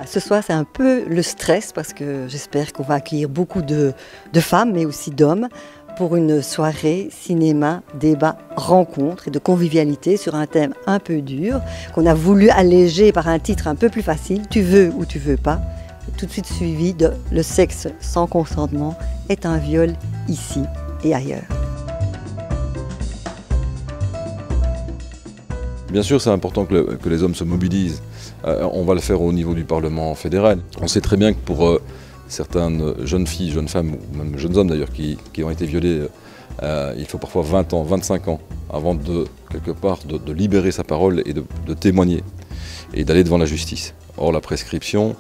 Ce soir, c'est un peu le stress parce que j'espère qu'on va accueillir beaucoup de femmes, mais aussi d'hommes, pour une soirée cinéma, débat, rencontre et de convivialité sur un thème un peu dur, qu'on a voulu alléger par un titre un peu plus facile, Tu veux ou tu veux pas, tout de suite suivi de Le sexe sans consentement est un viol ici et ailleurs. Bien sûr, c'est important que les hommes se mobilisent. On va le faire au niveau du Parlement fédéral. On sait très bien que pour certaines jeunes filles, jeunes femmes, ou même jeunes hommes d'ailleurs, qui ont été violés, il faut parfois 20 ans, 25 ans avant quelque part, de libérer sa parole et de témoigner et d'aller devant la justice. Or, la prescription,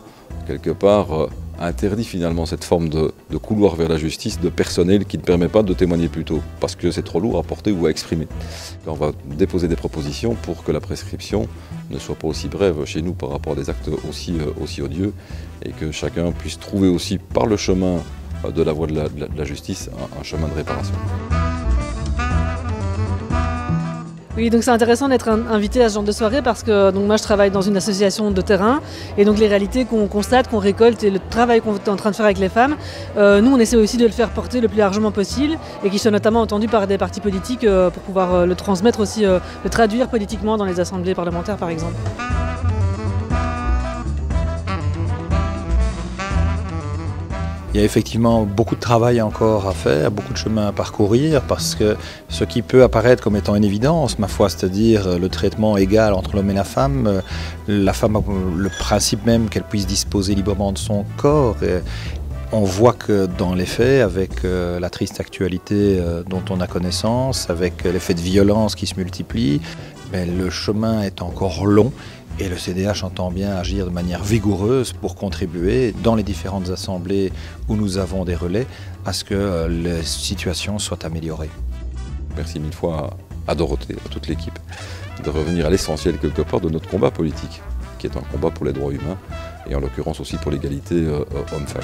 quelque part, interdit finalement cette forme de couloir vers la justice de personnel qui ne permet pas de témoigner plus tôt parce que c'est trop lourd à porter ou à exprimer. On va déposer des propositions pour que la prescription ne soit pas aussi brève chez nous par rapport à des actes aussi odieux et que chacun puisse trouver aussi par le chemin de la voie de la justice un chemin de réparation. Oui, donc c'est intéressant d'être invité à ce genre de soirée parce que donc moi je travaille dans une association de terrain et donc les réalités qu'on constate, qu'on récolte et le travail qu'on est en train de faire avec les femmes, nous on essaie aussi de le faire porter le plus largement possible et qu'il soit notamment entendu par des partis politiques pour pouvoir le transmettre aussi, le traduire politiquement dans les assemblées parlementaires par exemple. Il y a effectivement beaucoup de travail encore à faire, beaucoup de chemin à parcourir, parce que ce qui peut apparaître comme étant une évidence, ma foi, c'est-à-dire le traitement égal entre l'homme et la femme a le principe même qu'elle puisse disposer librement de son corps. Et on voit que dans les faits, avec la triste actualité dont on a connaissance, avec les faits de violence qui se multiplient, mais le chemin est encore long. Et le CDH entend bien agir de manière vigoureuse pour contribuer dans les différentes assemblées où nous avons des relais à ce que les situations soient améliorées. Merci mille fois à Dorothée, à toute l'équipe, de revenir à l'essentiel quelque part de notre combat politique, qui est un combat pour les droits humains et en l'occurrence aussi pour l'égalité homme-femme.